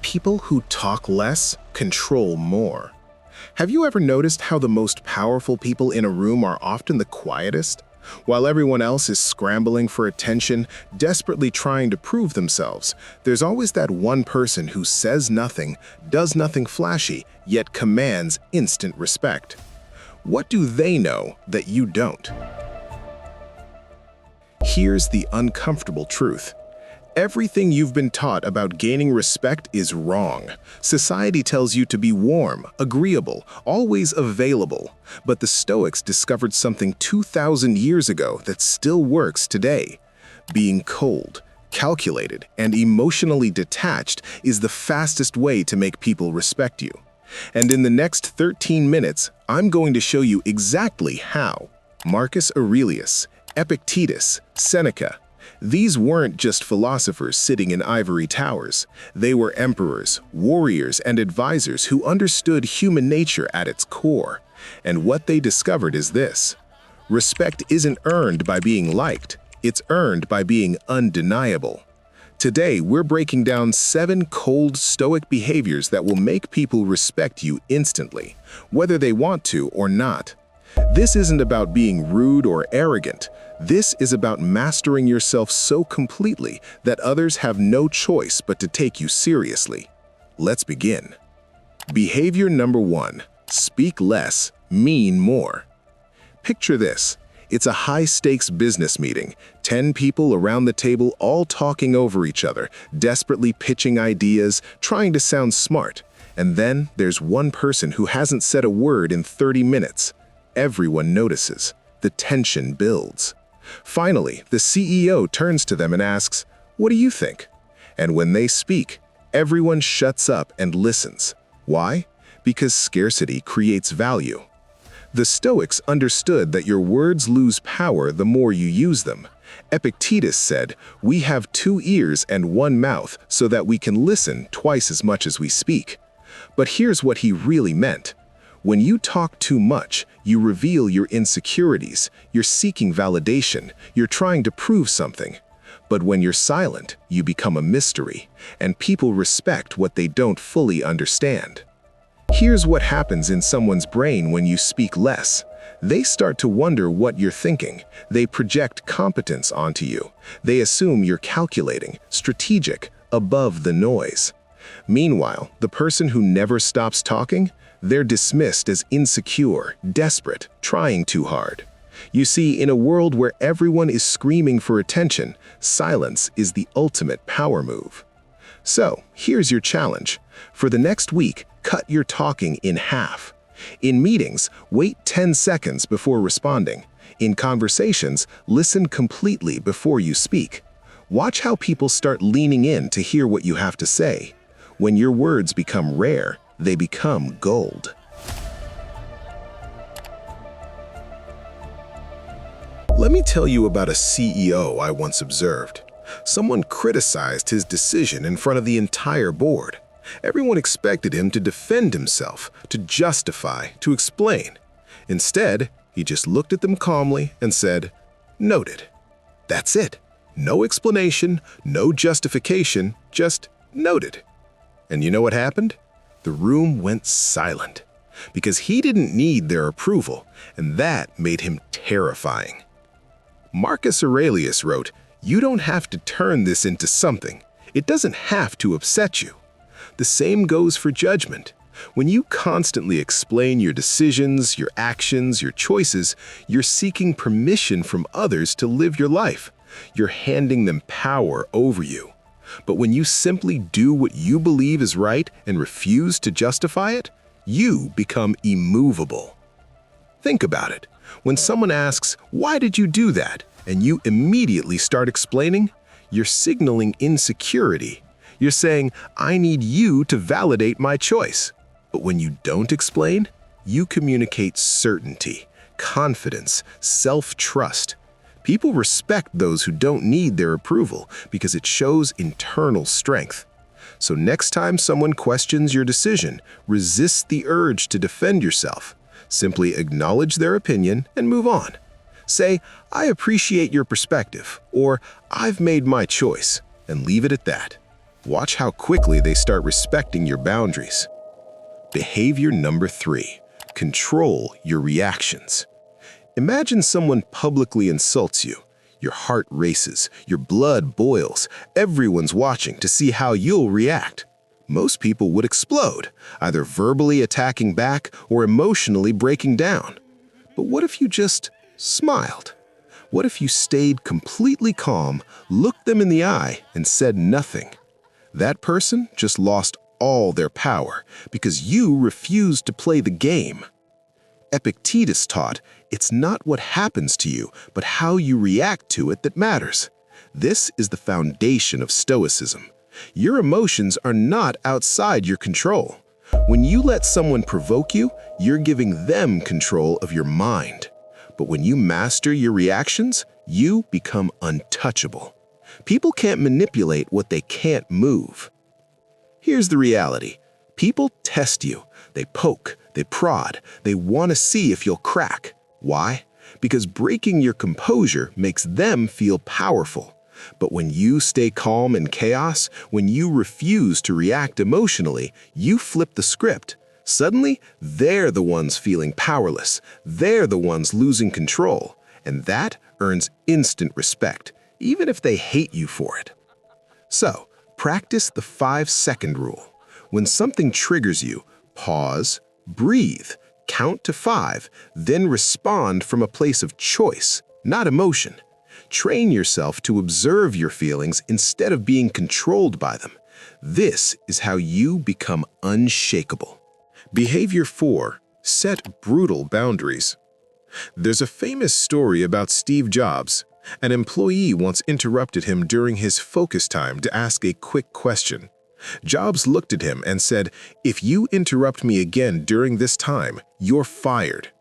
people who talk less control more. Have you ever noticed how the most powerful people in a room are often the quietest? While everyone else is scrambling for attention, desperately trying to prove themselves, there's always that one person who says nothing, does nothing flashy, yet commands instant respect. What do they know that you don't? Here's the uncomfortable truth. Everything you've been taught about gaining respect is wrong. Society tells you to be warm, agreeable, always available. But the Stoics discovered something 2,000 years ago that still works today. Being cold, calculated, and emotionally detached is the fastest way to make people respect you. And in the next 13 minutes, I'm going to show you exactly how. Marcus Aurelius, Epictetus, Seneca. These weren't just philosophers sitting in ivory towers. They were emperors, warriors, and advisors who understood human nature at its core. And what they discovered is this: respect isn't earned by being liked, it's earned by being undeniable. Today, we're breaking down 7 cold, stoic behaviors that will make people respect you instantly, whether they want to or not. This isn't about being rude or arrogant. This is about mastering yourself so completely that others have no choice but to take you seriously. Let's begin. Behavior number 1. Speak less, mean more. Picture this. It's a high-stakes business meeting. 10 people around the table all talking over each other, desperately pitching ideas, trying to sound smart. And then there's one person who hasn't said a word in 30 minutes. Everyone notices. The tension builds. Finally, the CEO turns to them and asks, "What do you think?" And when they speak, everyone shuts up and listens. Why? Because scarcity creates value. The Stoics understood that your words lose power the more you use them. Epictetus said, "We have 2 ears and 1 mouth so that we can listen twice as much as we speak." But here's what he really meant. When you talk too much, you reveal your insecurities, you're seeking validation, you're trying to prove something. But when you're silent, you become a mystery, and people respect what they don't fully understand. Here's what happens in someone's brain when you speak less. They start to wonder what you're thinking. They project competence onto you. They assume you're calculating, strategic, above the noise. Meanwhile, the person who never stops talking, they're dismissed as insecure, desperate, trying too hard. You see, in a world where everyone is screaming for attention, silence is the ultimate power move. So, here's your challenge. For the next week, cut your talking in half. In meetings, wait 10 seconds before responding. In conversations, listen completely before you speak. Watch how people start leaning in to hear what you have to say. When your words become rare, they become gold. Let me tell you about a CEO I once observed. Someone criticized his decision in front of the entire board. Everyone expected him to defend himself, to justify, to explain. Instead, he just looked at them calmly and said, "Noted." That's it. No explanation, no justification, just noted. And you know what happened? The room went silent, because he didn't need their approval, and that made him terrifying. Marcus Aurelius wrote, "You don't have to turn this into something. It doesn't have to upset you." The same goes for judgment. When you constantly explain your decisions, your actions, your choices, you're seeking permission from others to live your life. You're handing them power over you. But when you simply do what you believe is right and refuse to justify it, you become immovable. Think about it. When someone asks, "Why did you do that?" and you immediately start explaining, you're signaling insecurity. You're saying, "I need you to validate my choice." But when you don't explain, you communicate certainty, confidence, self-trust. People respect those who don't need their approval because it shows internal strength. So next time someone questions your decision, resist the urge to defend yourself. Simply acknowledge their opinion and move on. Say, "I appreciate your perspective," or "I've made my choice," and leave it at that. Watch how quickly they start respecting your boundaries. Behavior number 3. Control your reactions. Imagine someone publicly insults you. Your heart races, your blood boils, everyone's watching to see how you'll react. Most people would explode, either verbally attacking back or emotionally breaking down. But what if you just smiled? What if you stayed completely calm, looked them in the eye, and said nothing? That person just lost all their power because you refused to play the game. Epictetus taught, it's not what happens to you, but how you react to it that matters. This is the foundation of Stoicism. Your emotions are not outside your control. When you let someone provoke you, you're giving them control of your mind. But when you master your reactions, you become untouchable. People can't manipulate what they can't move. Here's the reality. People test you. They poke, they prod, they want to see if you'll crack. Why? Because breaking your composure makes them feel powerful. But when you stay calm in chaos, when you refuse to react emotionally, you flip the script. Suddenly, they're the ones feeling powerless. They're the ones losing control. And that earns instant respect, even if they hate you for it. So, practice the 5-second rule. When something triggers you, pause, breathe, count to 5, then respond from a place of choice, not emotion. Train yourself to observe your feelings instead of being controlled by them. This is how you become unshakable. Behavior 4. Set brutal boundaries. There's a famous story about Steve Jobs. An employee once interrupted him during his focus time to ask a quick question. Jobs looked at him and said, "If you interrupt me again during this time, you're fired."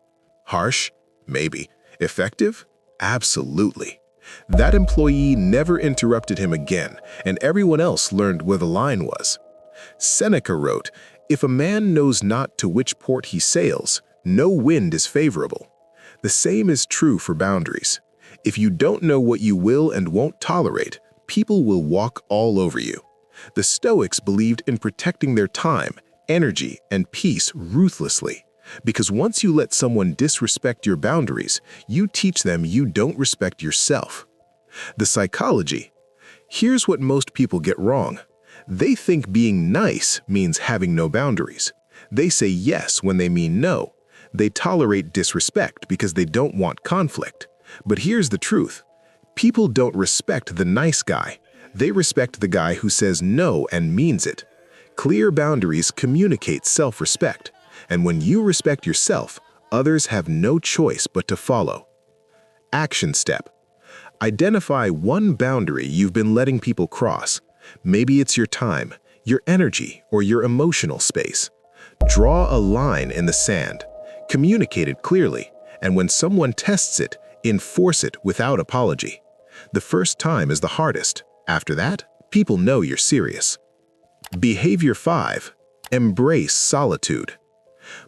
Harsh? Maybe. Effective? Absolutely. That employee never interrupted him again, and everyone else learned where the line was. Seneca wrote, "If a man knows not to which port he sails, no wind is favorable." The same is true for boundaries. If you don't know what you will and won't tolerate, people will walk all over you. The Stoics believed in protecting their time, energy, and peace ruthlessly, because once you let someone disrespect your boundaries, you teach them you don't respect yourself. The psychology. Here's what most people get wrong. They think being nice means having no boundaries. They say yes when they mean no. They tolerate disrespect because they don't want conflict. But here's the truth. People don't respect the nice guy. They respect the guy who says no and means it. Clear boundaries communicate self-respect. And when you respect yourself, others have no choice but to follow. Action step. Identify one boundary you've been letting people cross. Maybe it's your time, your energy, or your emotional space. Draw a line in the sand. Communicate it clearly, and when someone tests it, enforce it without apology. The first time is the hardest. After that, people know you're serious. Behavior 5. Embrace solitude.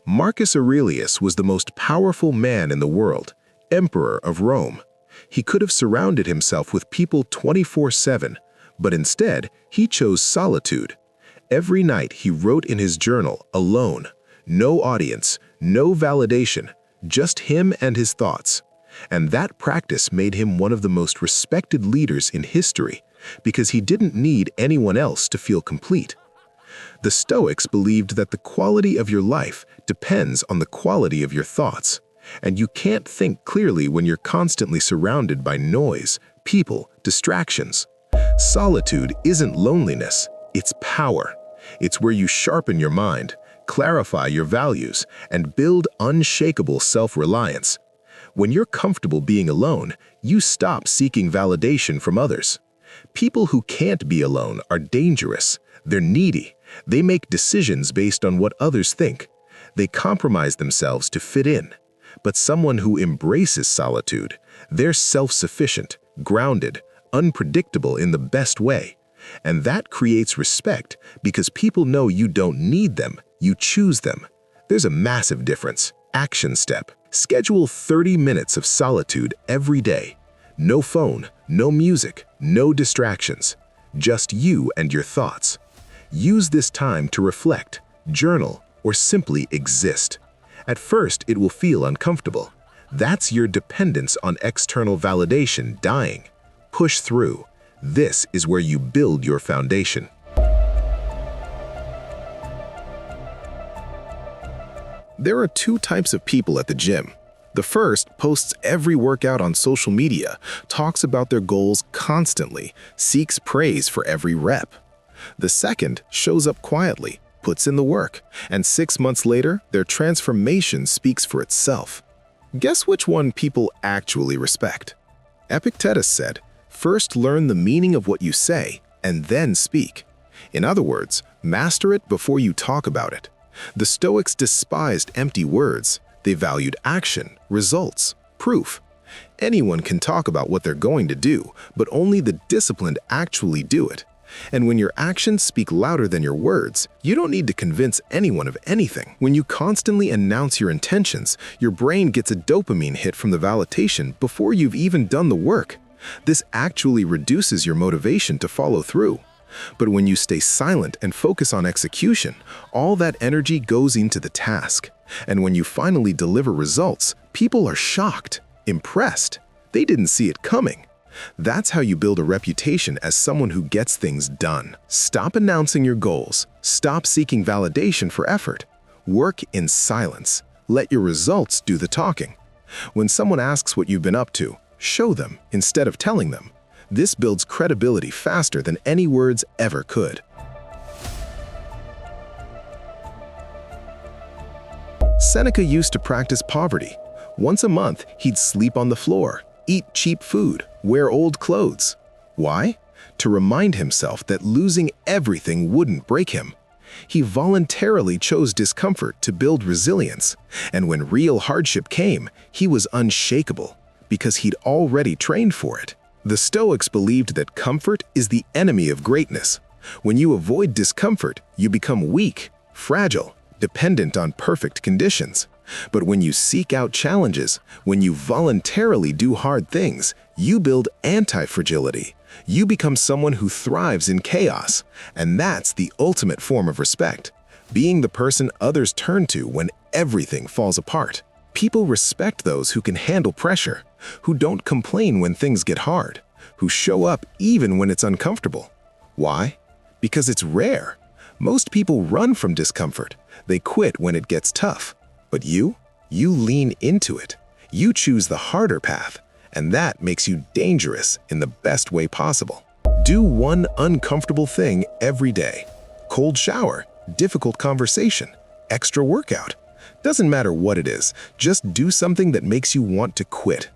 Marcus Aurelius was the most powerful man in the world, emperor of Rome. He could have surrounded himself with people 24/7, but instead, he chose solitude. Every night he wrote in his journal, alone. No audience, no validation, just him and his thoughts. And that practice made him one of the most respected leaders in history, because he didn't need anyone else to feel complete. The Stoics believed that the quality of your life depends on the quality of your thoughts, and you can't think clearly when you're constantly surrounded by noise, people, distractions. Solitude isn't loneliness, it's power. It's where you sharpen your mind, clarify your values, and build unshakable self-reliance. When you're comfortable being alone, you stop seeking validation from others. People who can't be alone are dangerous. They're needy. They make decisions based on what others think. They compromise themselves to fit in. But someone who embraces solitude, they're self-sufficient, grounded, unpredictable in the best way. And that creates respect because people know you don't need them, you choose them. There's a massive difference. Action step. Schedule 30 minutes of solitude every day. No phone, no music, no distractions. just you and your thoughts. Use this time to reflect, journal, or simply exist. At first, it will feel uncomfortable. That's your dependence on external validation dying. Push through. This is where you build your foundation. There are two types of people at the gym. The first posts every workout on social media, talks about their goals constantly, seeks praise for every rep. The second shows up quietly, puts in the work, and 6 months later, their transformation speaks for itself. Guess which one people actually respect? Epictetus said, "First learn the meaning of what you say, and then speak." In other words, master it before you talk about it. The Stoics despised empty words. They valued action, results, proof. Anyone can talk about what they're going to do, but only the disciplined actually do it. And when your actions speak louder than your words, you don't need to convince anyone of anything. When you constantly announce your intentions, your brain gets a dopamine hit from the validation before you've even done the work. This actually reduces your motivation to follow through. But when you stay silent and focus on execution, all that energy goes into the task. And when you finally deliver results, people are shocked, impressed. They didn't see it coming. That's how you build a reputation as someone who gets things done. Stop announcing your goals. Stop seeking validation for effort. Work in silence. Let your results do the talking. When someone asks what you've been up to, show them instead of telling them. This builds credibility faster than any words ever could. Seneca used to practice poverty. Once a month, he'd sleep on the floor, eat cheap food, wear old clothes. Why? To remind himself that losing everything wouldn't break him. He voluntarily chose discomfort to build resilience, and when real hardship came, he was unshakable because he'd already trained for it. The Stoics believed that comfort is the enemy of greatness. When you avoid discomfort, you become weak, fragile, dependent on perfect conditions. But when you seek out challenges, when you voluntarily do hard things, you build anti-fragility. You become someone who thrives in chaos, and that's the ultimate form of respect, being the person others turn to when everything falls apart. People respect those who can handle pressure, who don't complain when things get hard, who show up even when it's uncomfortable. Why? Because it's rare. Most people run from discomfort. They quit when it gets tough. But you lean into it. You choose the harder path, and that makes you dangerous in the best way possible. Do one uncomfortable thing every day. Cold shower, difficult conversation, extra workout. Doesn't matter what it is, just do something that makes you want to quit.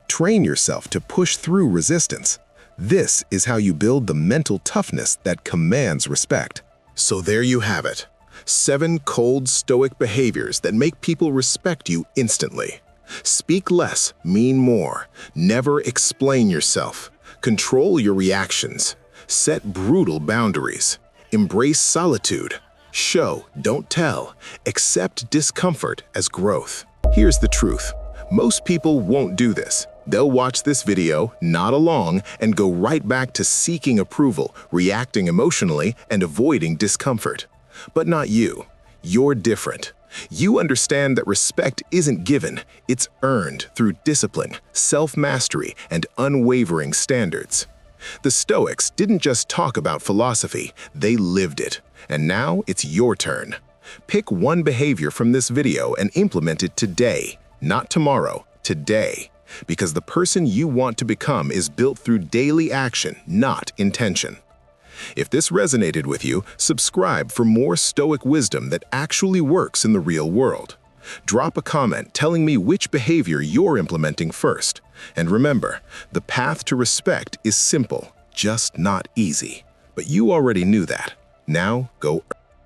Train yourself to push through resistance. This is how you build the mental toughness that commands respect. So there you have it. 7 cold Stoic behaviors that make people respect you instantly. Speak less, mean more. Never explain yourself. Control your reactions. Set brutal boundaries. Embrace solitude. Show, don't tell. Accept discomfort as growth. Here's the truth. Most people won't do this. They'll watch this video, nod along, and go right back to seeking approval, reacting emotionally, and avoiding discomfort. But not you. You're different. You understand that respect isn't given, it's earned through discipline, self-mastery, and unwavering standards. The Stoics didn't just talk about philosophy, they lived it. And now it's your turn. Pick one behavior from this video and implement it today, not tomorrow, today. Because the person you want to become is built through daily action, not intention. If this resonated with you, subscribe for more Stoic wisdom that actually works in the real world. Drop a comment telling me which behavior you're implementing first. And remember, the path to respect is simple, just not easy. But you already knew that. Now go